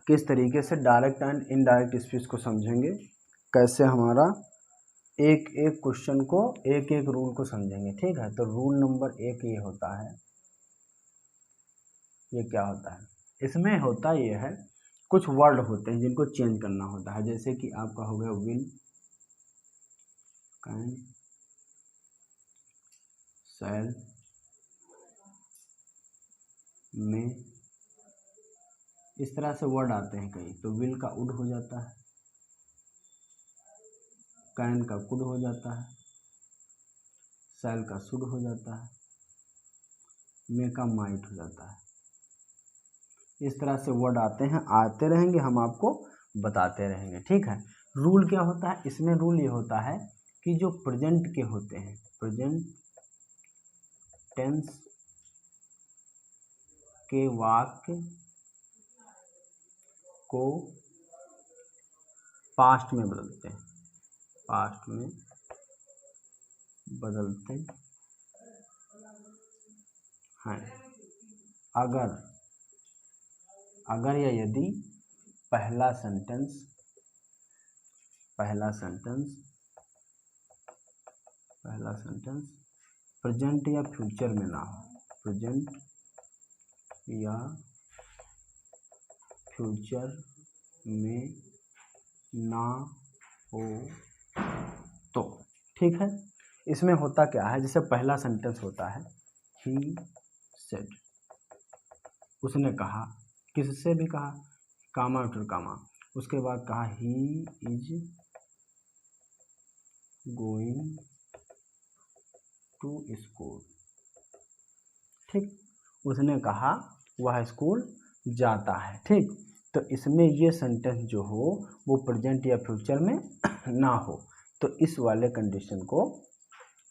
किस तरीके से डायरेक्ट एंड इनडायरेक्ट स्पीच को समझेंगे, कैसे हमारा एक एक क्वेश्चन को एक एक रूल को समझेंगे। ठीक है, तो रूल नंबर 1 ये होता है, ये क्या होता है, इसमें होता ये है कुछ वर्ड होते हैं जिनको चेंज करना होता है। जैसे कि आपका हो गया विल, कैन, शैल, में, इस तरह से वर्ड आते हैं कई। तो विल का वुड हो जाता है, कैन का कुड हो जाता है, शैल का शुड हो जाता है, मे का माइट हो जाता है। इस तरह से वर्ड आते हैं, आते रहेंगे, हम आपको बताते रहेंगे। ठीक है, रूल क्या होता है इसमें, रूल ये होता है कि जो प्रेजेंट के होते हैं, प्रेजेंट टेंस के वाक्य को पास्ट में बदलते हैं, पास्ट में बदलते हैं अगर या यदि पहला सेंटेंस प्रेजेंट या फ्यूचर में ना हो, प्रेजेंट या फ्यूचर में ना हो तो। ठीक है, इसमें होता क्या है, जैसे पहला सेंटेंस होता है ही सेड, उसने कहा, किससे भी कहा, कामा आफ्टर कामा, उसके बाद कहा he is going to school. ठीक, उसने कहा वह स्कूल जाता है। ठीक, तो इसमें ये सेंटेंस जो हो वो प्रेजेंट या फ्यूचर में ना हो, तो इस वाले कंडीशन को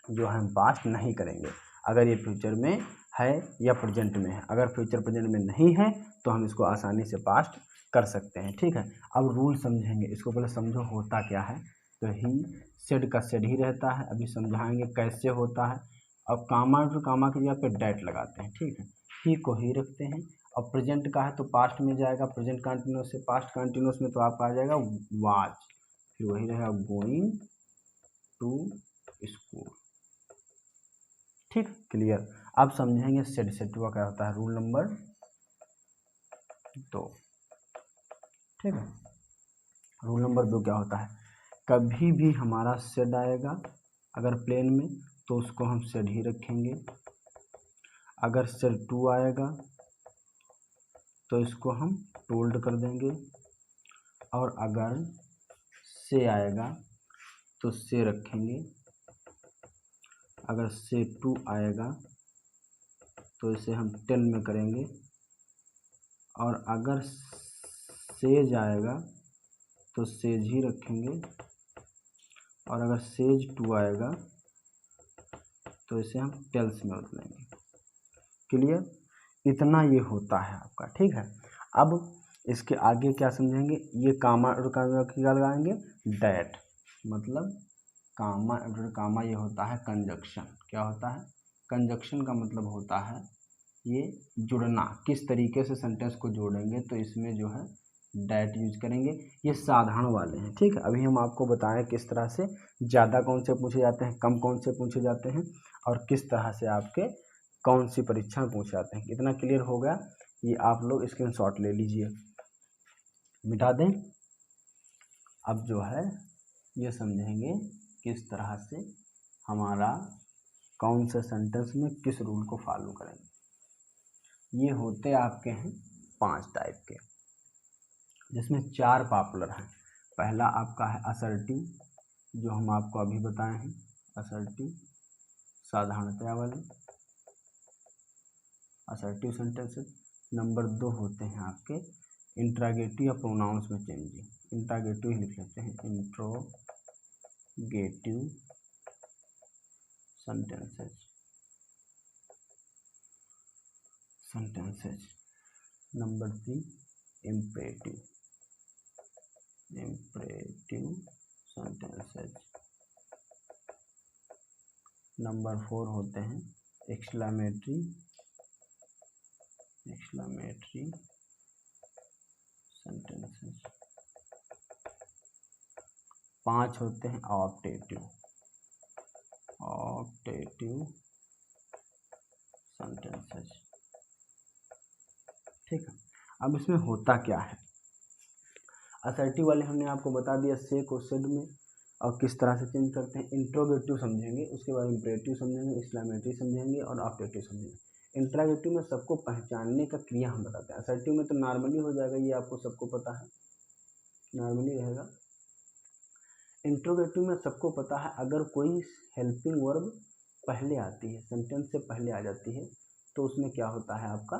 जो हम पास्ट नहीं करेंगे। अगर ये फ्यूचर में है या प्रेजेंट में है, अगर फ्यूचर प्रेजेंट में नहीं है तो हम इसको आसानी से पास्ट कर सकते हैं। ठीक है, अब रूल समझेंगे, इसको पहले समझो होता क्या है। तो ही सेड का सेड ही रहता है, अभी समझाएंगे कैसे होता है। अब कामा टू कामा की जगह पे डैट लगाते हैं। ठीक है, ही को ही रखते हैं, और प्रेजेंट का है तो पास्ट में जाएगा, प्रेजेंट कंटिन्यूस से पास्ट कंटिन्यूस में तो आपका आ जाएगा वाज, फिर वही रहेगा गोइंग टू स्कूल। ठीक, क्लियर। अब समझेंगे सेड, सेड का क्या होता है, रूल नंबर 2। ठीक है, रूल नंबर 2 क्या होता है, कभी भी हमारा सेड आएगा अगर प्लेन में तो उसको हम सेड ही रखेंगे, अगर सेड 2 आएगा तो इसको हम टोल्ड कर देंगे, और अगर से आएगा तो से रखेंगे, अगर से 2 आएगा तो इसे हम टेल में करेंगे, और अगर सेज आएगा तो सेज ही रखेंगे, और अगर सेज 2 आएगा तो इसे हम टेल्स में बदलेंगे। क्लियर, इतना ये होता है आपका। ठीक है, अब इसके आगे क्या समझेंगे, ये कामा क्या लगाएंगे, डैट, मतलब कामा कामा ये होता है कंजक्शन। क्या होता है, कंजक्शन का मतलब होता है ये जुड़ना, किस तरीके से सेंटेंस को जोड़ेंगे, तो इसमें जो है डैट यूज करेंगे। ये साधारण वाले हैं। ठीक है, अभी हम आपको बताएं किस तरह से ज़्यादा कौन से पूछे जाते हैं, कम कौन से पूछे जाते हैं, और किस तरह से आपके कौन सी परीक्षा में पूछे जाते हैं। इतना क्लियर हो गया, ये आप लोग स्क्रीनशॉट ले लीजिए, मिटा दें। अब जो है ये समझेंगे किस तरह से हमारा कौन से सेंटेंस में किस रूल को फॉलो करेंगे। ये होते आपके हैं 5 टाइप के, जिसमें 4 पॉपुलर हैं। पहला आपका है असर्टिव, जो हम आपको अभी बताए हैं, असर्टिव साधारणतया वाले असर्टिव सेंटेंसेस। नंबर 2 होते हैं आपके इंट्रागेटिव या प्रोनाउंस में चेंजिंग, इंट्रागेटिव ही लिख लेते हैं, interrogative sentences. Number 3 imperative sentences. Number 4 होते हैं एक्सक्लेमेटरी सेंटेंसेस। 5 होते हैं ऑप्टेटिव सेंटेंसेस। ठीक है, अब इसमें होता क्या है, असर्टिव वाले हमने आपको बता दिया से को सेड में और किस तरह से चेंज करते हैं। इंट्रोगेटिव समझेंगे, उसके बाद इंपरेटिव समझेंगे, एक्सक्लेमेटरी समझेंगे और ऑप्टेटिव समझेंगे। इंट्रोगेटिव में सबको पहचानने का क्रिया हम बताते हैं। असर्टिव में तो नॉर्मली हो जाएगा, ये आपको सबको पता है, नॉर्मली रहेगा। इंट्रोगेटिव में सबको पता है, अगर कोई हेल्पिंग वर्ब पहले आती है, सेंटेंस से पहले आ जाती है, तो उसमें क्या होता है आपका,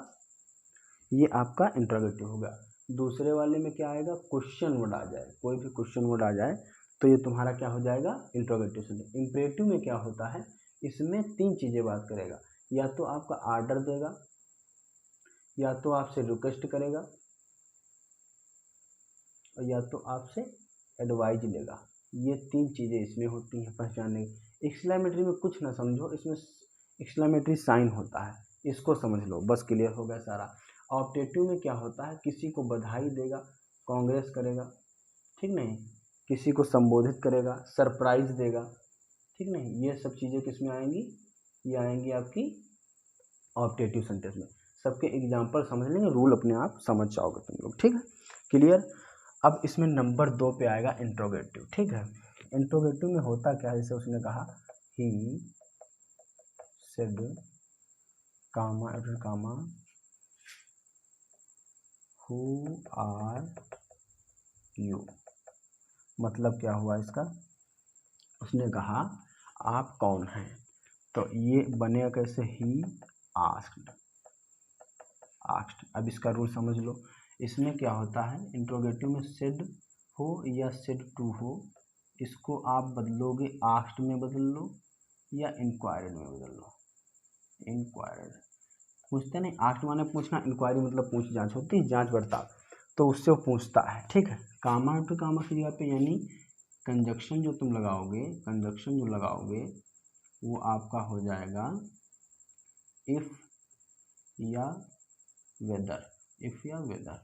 ये आपका इंट्रोगेटिव होगा। दूसरे वाले में क्या आएगा, क्वेश्चन वर्ड आ जाए, कोई भी क्वेश्चन वर्ड आ जाए तो ये तुम्हारा क्या हो जाएगा, इंट्रोगेटिव सेंटेंस। इंपरेटिव में क्या होता है, इसमें 3 चीज़ें बात करेगा, या तो आपका आर्डर देगा, या तो आपसे रिक्वेस्ट करेगा, और या तो आपसे एडवाइज लेगा। ये 3 चीज़ें इसमें होती हैं पहचानने की। एक्सक्लेमेटरी में कुछ ना समझो, इसमें एक्सक्लेमेटरी साइन होता है, इसको समझ लो बस, क्लियर हो गया सारा। ऑप्टेटिव में क्या होता है, किसी को बधाई देगा, कांग्रेस करेगा, ठीक नहीं, किसी को संबोधित करेगा, सरप्राइज देगा, ठीक नहीं, ये सब चीज़ें किस में आएंगी, ये आएंगी आपकी ऑप्टेटिव सेंटेंस में। सबके एग्जाम्पल समझ लेंगे, रूल अपने आप समझ जाओगे तुम लोग, ठीक है, क्लियर। अब इसमें नंबर 2 पे आएगा इंट्रोगेटिव, ठीक है। इंट्रोगेटिव में होता क्या है, जैसे उसने कहा ही सेड कामा एडर कामा हु आर यू, मतलब क्या हुआ इसका, उसने कहा आप कौन हैं, तो ये बनेगा कैसे, ही आस्क्ड। अब इसका रूल समझ लो। इसमें क्या होता है, इंट्रोगेटिव में सेड हो या सेड टू हो, इसको आप बदलोगे, आस्क्ड में बदल लो या इंक्वायर्ड में बदल लो। इंक्वायर्ड पूछते नहीं, आस्क्ड माने पूछना, इंक्वायरी मतलब पूछ जांच होती है, जांच पड़ताल, तो उससे वो पूछता है, ठीक है। कामा टू कामा की जगह पे, यानी कंजक्शन जो तुम लगाओगे, कंजक्शन जो लगाओगे वो आपका हो जाएगा इफ या वेदर, इफ या वेदर,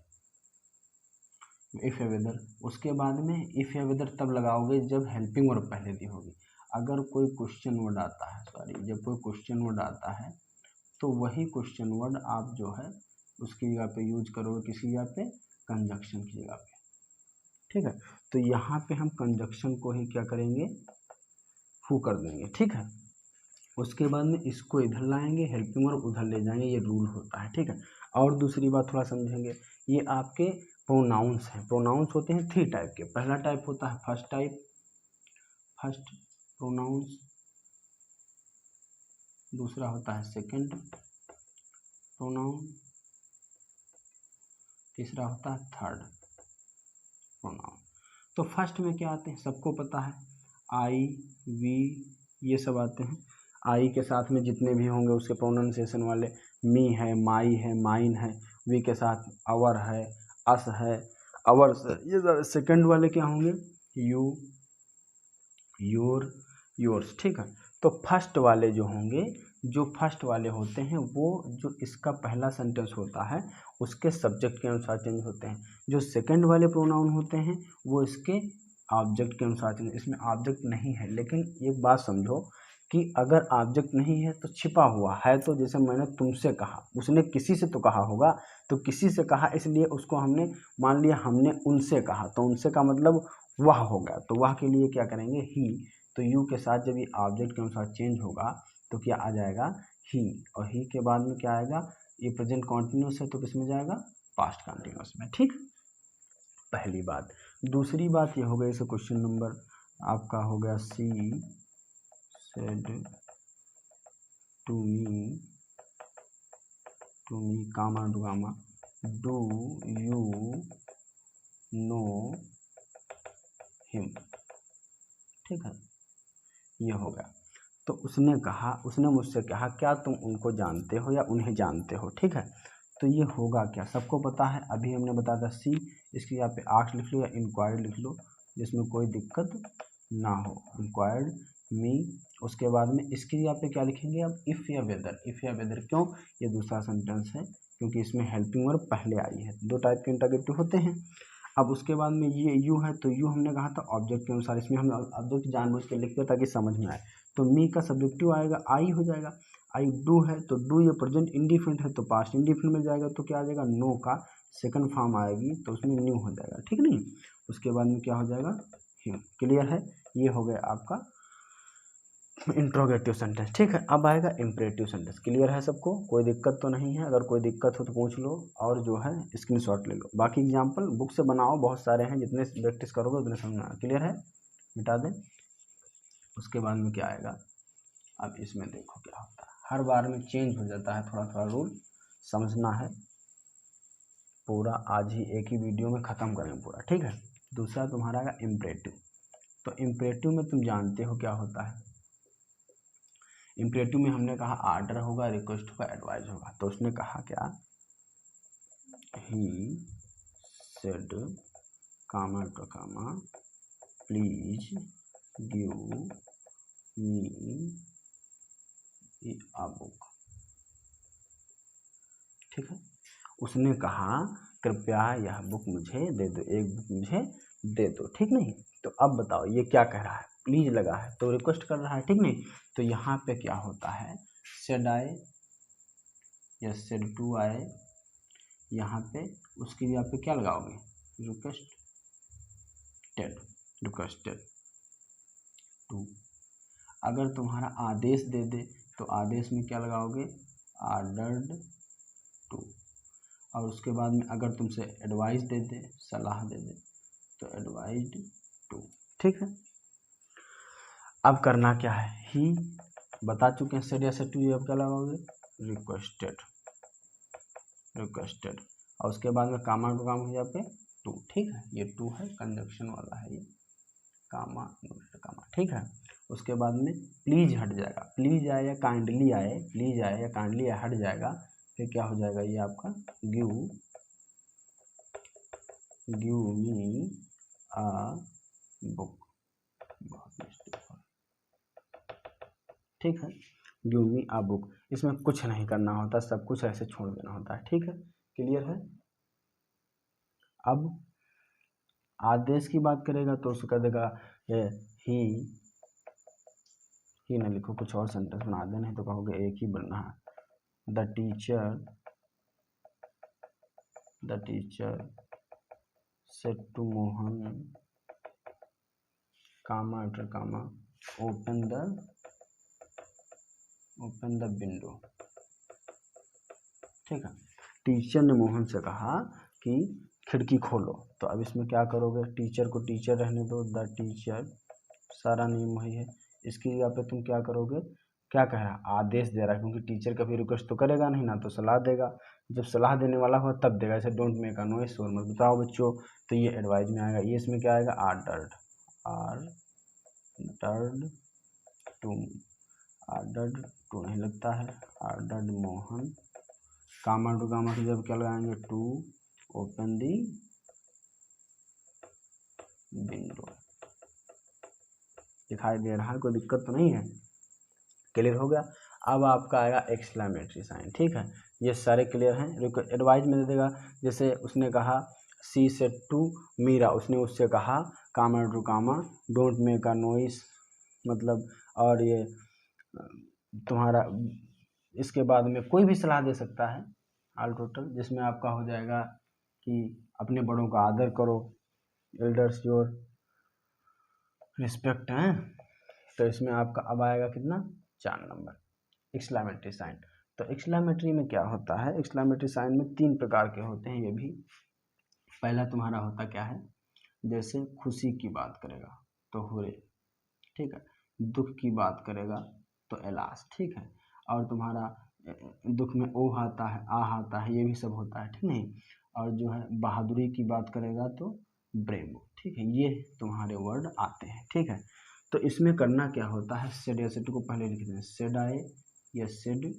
इफ या वेदर। उसके बाद में इफ या वेदर तब लगाओगे जब हेल्पिंग वर्ब पहले दी होगी। अगर कोई क्वेश्चन वर्ड आता है, जब कोई क्वेश्चन वर्ड आता है तो वही क्वेश्चन वर्ड आप जो है उसकी जगह पे यूज करोगे, किसी जगह पे, कंजक्शन की जगह पे, ठीक है। तो यहाँ पे हम कंजक्शन को ही क्या करेंगे, हु कर देंगे, ठीक है। उसके बाद में इसको इधर लाएंगे, हेल्पिंग वर्ब उधर ले जाएंगे, ये रूल होता है, ठीक है। और दूसरी बात थोड़ा समझेंगे, ये आपके प्रोनाउंस हैं। प्रोनाउंस होते हैं 3 टाइप के। पहला टाइप होता है फर्स्ट टाइप, फर्स्ट प्रोनाउंस, दूसरा होता है सेकंड प्रोनाउन, तीसरा होता है थर्ड प्रोनाउन। तो फर्स्ट में क्या आते हैं, सबको पता है, आई, वी, ये सब आते हैं। आई के साथ में जितने भी होंगे उसके प्रोनाउंसिएशन वाले, मी है, माई है, माइन है। वी के साथ अवर है, अस है, अवर्स है। ये सेकंड वाले क्या होंगे, यू, योर, योर्स, ठीक है। तो फर्स्ट वाले जो होंगे, जो फर्स्ट वाले होते हैं वो जो इसका पहला सेंटेंस होता है उसके सब्जेक्ट के अनुसार चेंज होते हैं। जो सेकंड वाले प्रोनाउन होते हैं वो इसके ऑब्जेक्ट के अनुसार चेंज। इसमें ऑब्जेक्ट नहीं है, लेकिन एक बात समझो कि अगर ऑब्जेक्ट नहीं है तो छिपा हुआ है। तो जैसे मैंने तुमसे कहा, उसने किसी से तो कहा होगा, तो किसी से कहा इसलिए उसको हमने मान लिया, हमने उनसे कहा, तो उनसे का मतलब वह हो गया, तो वह के लिए क्या करेंगे, ही। तो यू के साथ जब ये ऑब्जेक्ट के अनुसार चेंज होगा तो क्या आ जाएगा, ही। और ही के बाद में क्या आएगा, ये प्रेजेंट कॉन्टिन्यूस है तो किस में जाएगा, पास्ट कॉन्टिन्यूस में, ठीक। पहली बात। दूसरी बात ये हो गई, इसे क्वेश्चन नंबर आपका हो गया she said to me comma do comma do you know him, ठीक है, ये हो गया। तो उसने कहा, उसने मुझसे कहा क्या तुम उनको जानते हो या उन्हें जानते हो, ठीक है। तो ये होगा क्या, सबको पता है, अभी हमने बताया था सी, इसकी यहाँ पे आस्क लिख लो या इंक्वायर्ड लिख लो, जिसमें कोई दिक्कत ना हो, इंक्वायर्ड मी। उसके बाद में इसकी यहाँ पे क्या लिखेंगे अब, इफ़ या वेदर। इफ़ या वेदर क्यों, ये दूसरा सेंटेंस है क्योंकि इसमें हेल्पिंग वर्ब पहले आई है। 2 टाइप के इंटरोगेटिव होते हैं। अब उसके बाद में ये यू है, तो यू हमने कहा था ऑब्जेक्ट के अनुसार, इसमें हमने ऑब्जेक्ट जानबूझ के लिखते ताकि समझ में आए। तो मी का सब्जेक्टिव आएगा आई हो जाएगा। आई डू है तो डू ये प्रेजेंट इंडिफिनिट है तो पास्ट इंडिफिनिट में जाएगा, तो क्या आ जाएगा नो का सेकंड फॉर्म आएगी तो उसमें न्यू हो जाएगा, ठीक नहीं। उसके बाद में क्या हो जाएगा हिम। क्लियर है, ये हो गया आपका इंट्रोगेटिव सेंटेंस, ठीक है। अब आएगा इम्परेटिव सेंटेंस। क्लियर है सबको, कोई दिक्कत तो नहीं है? अगर कोई दिक्कत हो तो पूछ लो और जो है स्क्रीनशॉट ले लो। बाकी एग्जाम्पल बुक से बनाओ, बहुत सारे हैं, जितने प्रैक्टिस करोगे उतने समझ में आएगा। क्लियर है, मिटा दें। उसके बाद में क्या आएगा, अब इसमें देखो क्या होता है, हर बार में चेंज हो जाता है, थोड़ा थोड़ा रूल समझना है। पूरा आज ही एक ही वीडियो में ख़त्म करेंगे पूरा, ठीक है। दूसरा तुम्हारा आएगा इम्परेटिव। तो इम्परेटिव में तुम जानते हो क्या होता है। इम्परेटिव में हमने कहा आर्डर होगा, रिक्वेस्ट होगा, एडवाइस होगा। तो उसने कहा क्या, he said comma to comma please give me a book, ठीक है। उसने कहा कृपया यह बुक मुझे दे दो, एक बुक मुझे दे दो, ठीक नहीं। तो अब बताओ ये क्या कह रहा है, प्लीज लगा है तो रिक्वेस्ट कर रहा है, ठीक नहीं। तो यहाँ पे क्या होता है, सेड आए या सेड टू आए, यहाँ पे उसके लिए पे क्या लगाओगे, रिक्वेस्टेड टू। अगर तुम्हारा आदेश दे दे तो आदेश में क्या लगाओगे, ऑर्डर्ड टू। और उसके बाद में अगर तुमसे एडवाइस दे दे, सलाह दे दे, तो एडवाइस्ड टू, ठीक है। अब करना क्या है, ही बता चुके हैं सेड या सेड टू, ये अब क्या लगाओगे, रिक्वेस्टेड। और उसके बाद में कामा टू काम हो यहाँ पे टू, ठीक है। ये टू है, कंजक्शन वाला है ये, कामा कामा, ठीक है। उसके बाद में प्लीज हट जाएगा, प्लीज आए या काइंडली आए, प्लीज आए या काइंडली आए हट जाएगा, फिर क्या हो जाएगा ये आपका गिव मी अ बुक, ठीक है। गिव मी अ बुक, इसमें कुछ नहीं करना होता, सब कुछ ऐसे छोड़ देना होता है, ठीक है। क्लियर है। अब आदेश की बात करेगा तो उसको कह देगा ही ना लिखो, कुछ और सेंटेंस बना दे, नहीं तो कहोगे एक ही बनना है। The teacher said to Mohan comma after comma open the window, ठीक है। टीचर ने मोहन से कहा कि खिड़की खोलो, तो अब इसमें क्या करोगे, टीचर को टीचर रहने दो, द टीचर, सारा नियम वही है। इसकी जगह पे तुम क्या करोगे, क्या कह रहा है, आदेश दे रहा है, क्योंकि टीचर कभी रिक्वेस्ट तो करेगा नहीं ना, तो सलाह देगा, जब सलाह देने वाला हो तब देगा, ऐसे डोंट मेक अ नॉइस, शोर मत बताओ बच्चों, तो ये एडवाइस में आएगा। ये इसमें क्या आएगा, ऑर्डर्ड टू नहीं लगता है, ordered Mohan, comma to comma की जब क्या लगाएंगे, टू ओपन दी विंडो। दिखाई दे रहा है, कोई दिक्कत तो नहीं है, क्लियर हो गया। अब आपका आएगा एक्सक्लेमेटरी साइन, ठीक है। ये सारे क्लियर हैं। एडवाइस में दे देगा, जैसे उसने कहा सी सेड टू मीरा, उसने उससे कहा comma to comma don't make a noise, मतलब, और ये तुम्हारा इसके बाद में कोई भी सलाह दे सकता है ऑल टोटल, जिसमें आपका हो जाएगा कि अपने बड़ों का आदर करो, एल्डर्स योर रिस्पेक्ट है। तो इसमें आपका अब आएगा कितना, 4 नंबर, एक्सक्लेमेटरी साइन। तो एक्सक्लेमेटरी में क्या होता है, एक्सक्लेमेटरी साइन में 3 प्रकार के होते हैं ये भी। पहला तुम्हारा होता क्या है, जैसे खुशी की बात करेगा तो हुरे, ठीक है। दुख की बात करेगा तो एलास, ठीक है। और तुम्हारा दुख में ओ आता है, आ आता है, ये भी सब होता है, ठीक नहीं। और जो है बहादुरी की बात करेगा तो ब्रेवो, ठीक है। ये तुम्हारे वर्ड आते हैं, ठीक है। तो इसमें करना क्या होता है, सेड या सेड टू को पहले लिख दें, सेड आए या सेड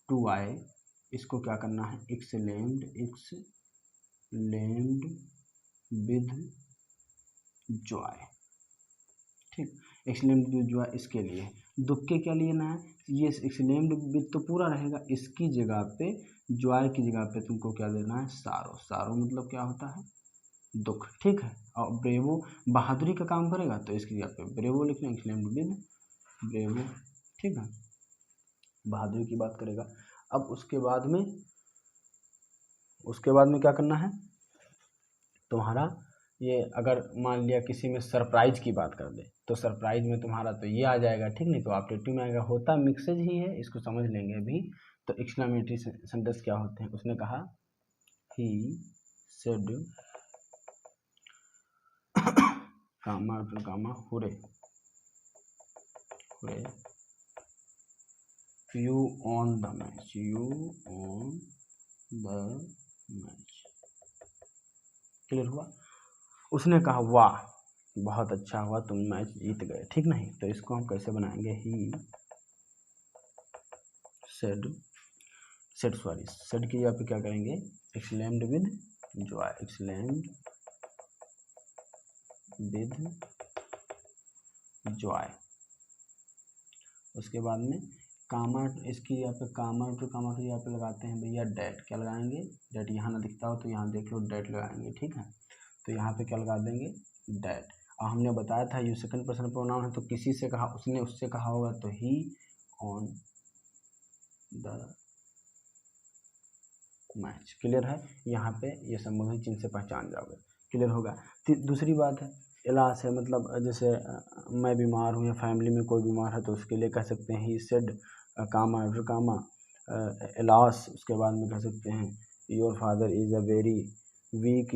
टू आए, इसको क्या करना है, एक्सक्लेम्ड विद जॉय, ठीक। एक्सक्लेम्ड विद जॉय इसके लिए, दुख के क्या लेना है, ये एक्सक्लेम्ड विद तो पूरा रहेगा, इसकी जगह पे जॉय की जगह पे तुमको क्या देना है, सारो। सारो मतलब क्या होता है, दुख, ठीक है। और ब्रेवो बहादुरी का काम करेगा तो इसकी जगह पे ब्रेवो लिखना, एक्सक्लेम्ड विद ब्रेवो, ठीक है, बहादुरी की बात करेगा। अब उसके बाद में क्या करना है तुम्हारा, ये अगर मान लिया किसी में सरप्राइज की बात कर दे तो सरप्राइज में तुम्हारा तो ये आ जाएगा, ठीक नहीं, तो ऑप्टेटिव में आएगा, होता मिक्सेज ही है, इसको समझ लेंगे अभी। तो एक्सक्लेमेटरी सेंटेंस क्या होते हैं, उसने कहा he said comma after comma hurray hurray you won the match, you won the match, clear हुआ। उसने कहा वाह बहुत अच्छा हुआ तुम मैच जीत गए, ठीक नहीं, तो इसको हम कैसे बनाएंगे, ही सेड की जगह पे क्या करेंगे, exclaimed with Joy, exclaimed with Joy. उसके बाद में कामा, इसकी जगह पे कामा टू कामा की जगह पे लगाते हैं भैया डैट, क्या लगाएंगे, डैट, यहाँ ना दिखता हो तो यहाँ देख लो, डैट लगाएंगे, ठीक है। तो यहाँ पे क्या लगा देंगे, डैट। और हमने बताया था ये सेकंड पर्सन प्रोनाउन है, तो किसी से कहा, उसने उससे कहा होगा, तो ही ऑन द मैच, क्लियर है। यहाँ पे ये संबोधित चिन्ह से पहचान जाओगे, क्लियर होगा। दूसरी बात है इलाज है, मतलब जैसे मैं बीमार हूँ या फैमिली में कोई बीमार है तो उसके लिए कह सकते हैं ही सेड कामा आफ्टर कामा इलाज। उसके बाद में कह सकते हैं your father is a very weak